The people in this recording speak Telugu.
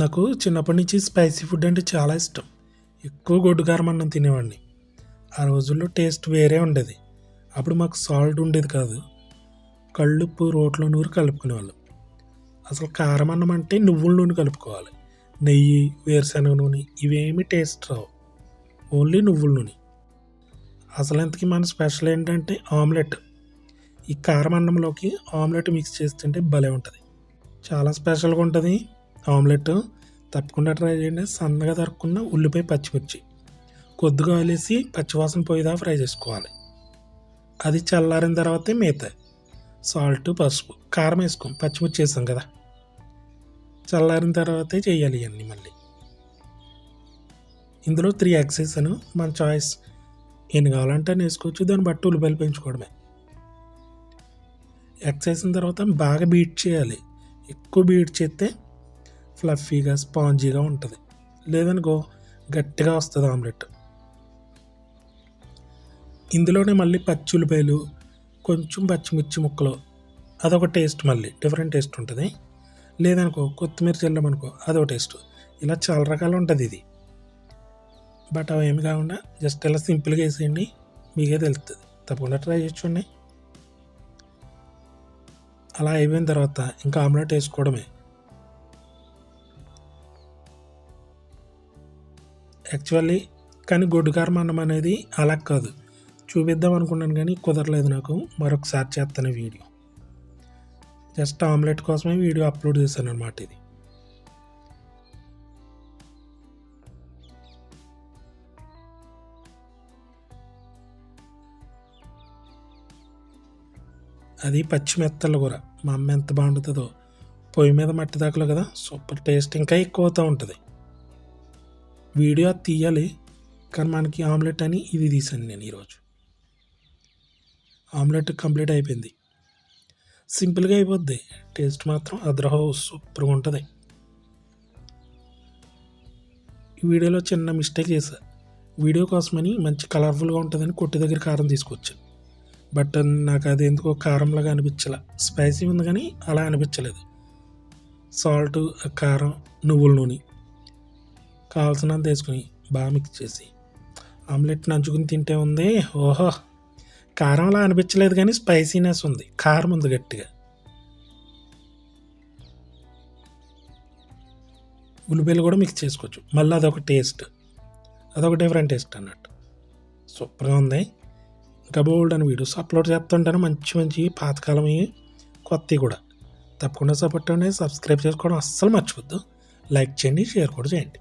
నాకు చిన్నప్పటి నుంచి స్పైసీ ఫుడ్ అంటే చాలా ఇష్టం. ఎక్కువ గొడ్డు కారం అన్నం తినేవాడిని. ఆ రోజుల్లో టేస్ట్ వేరే ఉండేది. అప్పుడు మాకు సాల్ట్ ఉండేది కాదు. కళ్ళుప్పు రోట్లో నూరి కలుపుకునేవాళ్ళం. అసలు కారం అన్నం అంటే నువ్వుల నూనె కలుపుకోవాలి. నెయ్యి, వేరుశనగ నూనె ఇవేమి టేస్ట్ రావు. ఓన్లీ నువ్వుల నూనె. అసలు ఇంతకీ మన స్పెషల్ ఏంటంటే ఆమ్లెట్. ఈ కారం అన్నంలోకి ఆమ్లెట్ మిక్స్ చేసి తింటే భలే ఉంటుంది. చాలా స్పెషల్గా ఉంటుంది ఆమ్లెట్. తప్పకుండా ట్రై చేయండి. సన్నగా తరుక్కున్న ఉల్లిపాయ, పచ్చిమిర్చి కొద్దిగా వేసి పచ్చివాసన పోయేదా ఫ్రై చేసుకోవాలి. అది చల్లారిన తర్వాతే మిగతా సాల్ట్, పసుపు, కారం వేసుకోం, పచ్చిమిర్చి వేసాం కదా. చల్లారిన తర్వాతే చేయాలి ఇవన్నీ. మళ్ళీ ఇందులో 3 ఎగ్స్ వేసాను. మన చాయిస్, ఎన్ని కావాలంటే అని వేసుకోవచ్చు. దాన్ని బట్టి ఉల్లిపాయలు పెంచుకోవడమే. ఎగ్స్ వేసిన తర్వాత బాగా బీట్ చేయాలి. ఎక్కువ బీట్ చేస్తే ఫ్లఫీగా, స్పాంజీగా ఉంటుంది. లేదనుకో గట్టిగా వస్తుంది ఆమ్లెట్. ఇందులోనే మళ్ళీ పచ్చి ఉల్లిపాయలు, కొంచెం పచ్చిమిర్చి ముక్కలు, అదొక టేస్ట్, మళ్ళీ డిఫరెంట్ టేస్ట్ ఉంటుంది. లేదనుకో కొత్తిమీర చల్లమనుకో అదొక టేస్ట్. ఇలా చాలా రకాలు ఉంటుంది ఇది. బట్ అవి ఏమి కాకుండా జస్ట్ ఇలా సింపుల్గా వేసేయండి, మీకే తెలుస్తుంది. తప్పకుండా ట్రై చేయండి. అలా అయిపోయిన తర్వాత ఇంకా ఆమ్లెట్ వేసుకోవడమే. యాక్చువల్లీ కానీ గొడ్డు కారం అన్నం అనేది అలా కాదు. చూపిద్దాం అనుకున్నాను కానీ కుదరలేదు నాకు. మరొకసారి చేస్తాను వీడియో. జస్ట్ ఆమ్లెట్ కోసమే వీడియో అప్లోడ్ చేశాను అనమాట ఇది. అది పచ్చిమెత్తలు కూర మా అమ్మ ఎంత బాగుంటుందో. పొయ్యి మీద మట్టి దాకలు కదా, సూపర్ టేస్ట్ ఇంకా ఎక్కువ అవుతూ ఉంటుంది. వీడియో తీయాలి కానీ మనకి ఆమ్లెట్ అని ఇది తీసాను నేను ఈరోజు. ఆమ్లెట్ కంప్లీట్ అయిపోయింది. సింపుల్గా అయిపోద్ది. టేస్ట్ మాత్రం అద్రహో సూపర్గా ఉంటుంది. ఈ వీడియోలో చిన్న మిస్టేక్ చేశా. వీడియో కోసమని మంచి కలర్ఫుల్గా ఉంటుందని కొట్టు దగ్గర కారం తీసుకొచ్చాను. బట్ నాకు అది ఎందుకో కారంలాగా అనిపించలే. స్పైసీ ఉంది కానీ అలా అనిపించలేదు. సాల్ట్, కారం, నువ్వుల నూనె కావాల్సినంత వేసుకొని బాగా మిక్స్ చేసి ఆమ్లెట్ నంచుకుని తింటే ఉంది. ఓహో, కారంలా అనిపించలేదు కానీ స్పైసీనెస్ ఉంది, కారం ఉంది గట్టిగా. ఉల్లిపాయలు కూడా మిక్స్ చేసుకోవచ్చు. మళ్ళీ అదొక టేస్ట్, అదొక డిఫరెంట్ టేస్ట్ అన్నట్టు. సూపర్గా ఉంది. ఇంకా బోల్డ్ అని వీడియోస్ అప్లోడ్ చేస్తుంటాను, మంచి మంచి పాతకాలం, కొత్తవి కూడా. తప్పకుండా సపోర్ట్ అండి. సబ్స్క్రైబ్ చేసుకోవడం అస్సలు మర్చిపోద్దు. లైక్ చేయండి, షేర్ కూడా చేయండి.